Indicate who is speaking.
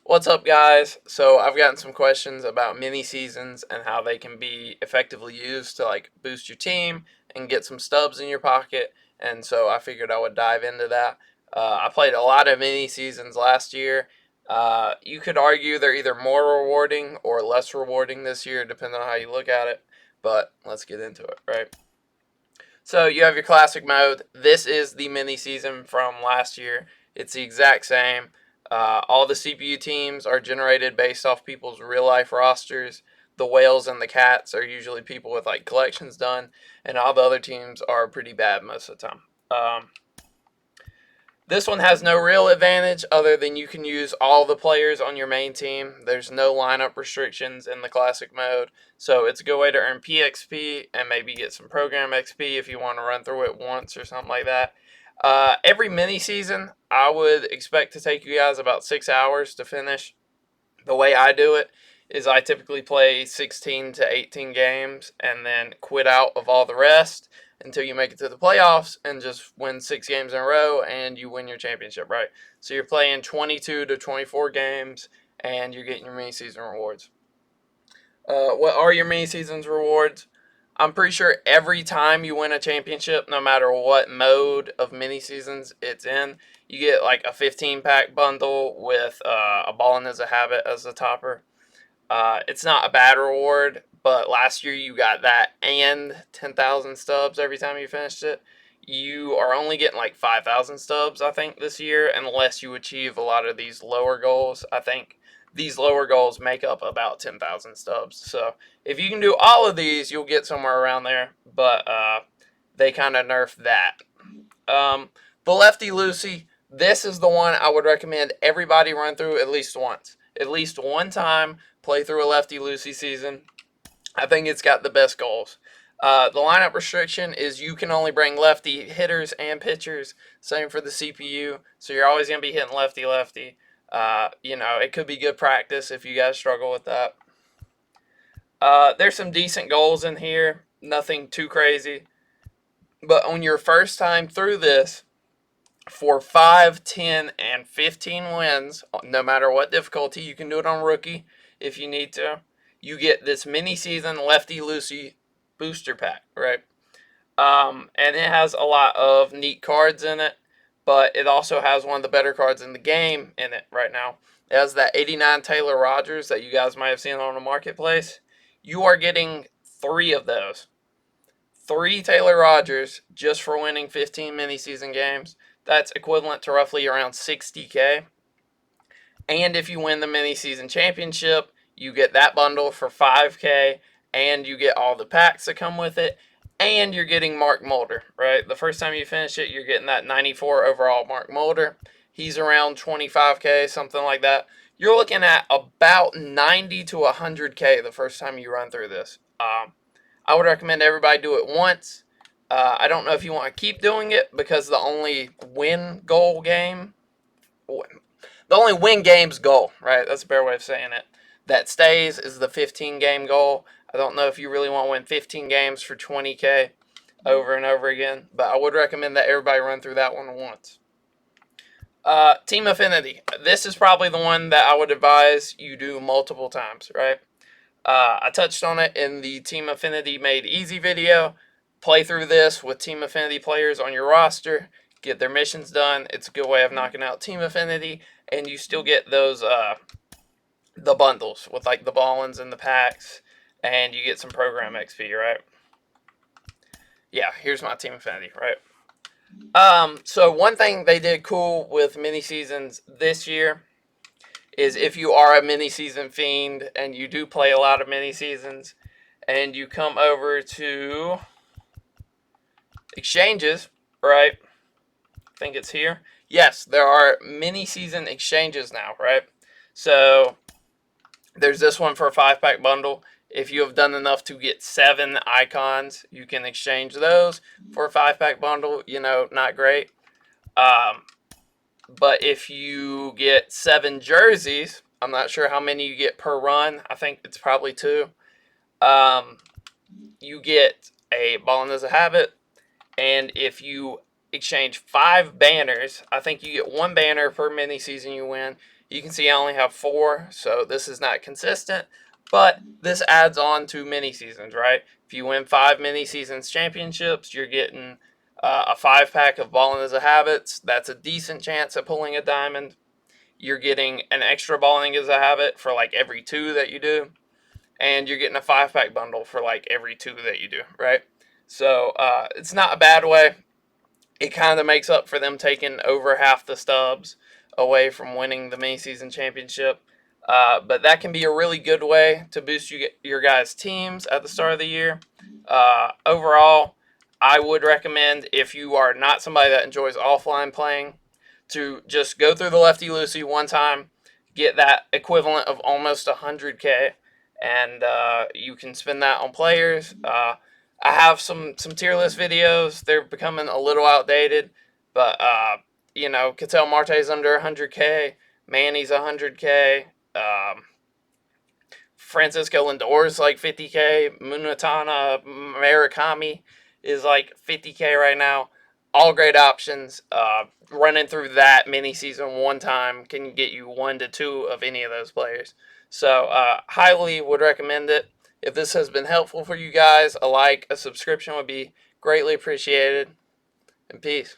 Speaker 1: What's up, guys? So I've gotten some questions about mini seasons and how they can be effectively used to boost your team and get some stubs in your pocket. And so I figured I would dive into that. I played a lot of mini seasons last year. You could argue they're either more rewarding or less rewarding this year, depending on how you look at it. But let's get into it, right? So you have your classic mode. This is the mini season from last year. It's the exact same. All the CPU teams are generated based off people's real life rosters. The whales and the cats are usually people with collections done, and all the other teams are pretty bad most of the time. This one has no real advantage other than you can use all the players on your main team. There's no lineup restrictions in the classic mode, so it's a good way to earn PXP and maybe get some program XP if you want to run through it once or something like that. Every mini season, I would expect to take you guys about 6 hours to finish. The way I do it is I typically play 16 to 18 games and then quit out of all the rest until you make it to the playoffs and just win 6 games in a row and you win your championship, right? So you're playing 22 to 24 games and you're getting your mini season rewards. What are your mini seasons rewards? I'm pretty sure every time you win a championship, no matter what mode of mini seasons it's in, you get like a 15-pack bundle with a ballin' as a habit as the topper. It's not a bad reward, but last year you got that and 10,000 stubs every time you finished it. You are only getting like 5,000 stubs, I think, this year, unless you achieve a lot of these lower goals. I think these lower goals make up about 10,000 stubs. So if you can do all of these, you'll get somewhere around there, but they kind of nerfed that. The Lefty Loosey, this is the one I would recommend everybody run through at least once. At least one time, play through a Lefty Loosey season. I think it's got the best goals. The lineup restriction is you can only bring lefty hitters and pitchers. Same for the CPU. So you're always going to be hitting lefty lefty. It could be good practice if you guys struggle with that. There's some decent goals in here. Nothing too crazy. But on your first time through this, for 5, 10, and 15 wins, no matter what difficulty, you can do it on rookie if you need to. You get this mini season Lefty Loosey booster pack, right? And it has a lot of neat cards in it, but it also has one of the better cards in the game in it right now. It has that 89 Taylor Rogers that you guys might have seen on the marketplace. You are getting 3 of those. 3 Taylor Rogers just for winning 15 mini season games. That's equivalent to roughly around 60K. And if you win the mini season championship, you get that bundle for 5K, and you get all the packs that come with it, and you're getting Mark Mulder, right? The first time you finish it, you're getting that 94 overall Mark Mulder. He's around 25K, something like that. You're looking at about 90 to 100K the first time you run through this. I would recommend everybody do it once. I don't know if you want to keep doing it because the only win games goal, right? That's a better way of saying it. That stays is the 15 game goal. I don't know if you really want to win 15 games for 20K over and over again, but I would recommend that everybody run through that one once. Team affinity. This is probably the one that I would advise you do multiple times, right? I touched on it in the Team Affinity Made Easy video. Play through this with Team Affinity players on your roster. Get their missions done. It's a good way of knocking out Team Affinity. And you still get those, the bundles with like the ballins and the packs. And you get some program XP, right? Yeah, here's my Team Affinity, right? So one thing they did cool with mini seasons this year is if you are a mini season fiend and you do play a lot of mini seasons and you come over to exchanges, right? I think it's here. Yes, there are mini season exchanges now, right? So there's this one for a 5-pack bundle. If you have done enough to get 7 icons, you can exchange those for a 5-pack bundle. Not great. But if you get 7 jerseys, I'm not sure how many you get per run. I think it's probably 2. You get a ballin' as a habit. And if you exchange 5 banners, I think you get 1 banner per mini season you win. You can see I only have 4, so this is not consistent. But this adds on to mini seasons, right? If you win 5 mini seasons championships, you're getting a 5-pack of Balling as a Habits. That's a decent chance at pulling a diamond. You're getting an extra Balling as a Habit for like every 2 that you do, and you're getting a 5-pack bundle for like every 2 that you do, right? So it's not a bad way. It kind of makes up for them taking over half the stubs away from winning the mini season championship. But that can be a really good way to boost your guys' teams at the start of the year. Overall, I would recommend, if you are not somebody that enjoys offline playing, to just go through the Lefty Loosey one time, get that equivalent of almost 100K, and you can spend that on players. I have some tier list videos. They're becoming a little outdated, but Ketel Marte's under 100K, Manny's 100K, Francisco Lindor's like 50K, Munatana Murakami is like 50K right now. All great options. Running through that mini season one time can get you 1 to 2 of any of those players. So highly would recommend it. If this has been helpful for you guys, a like, a subscription would be greatly appreciated. And peace.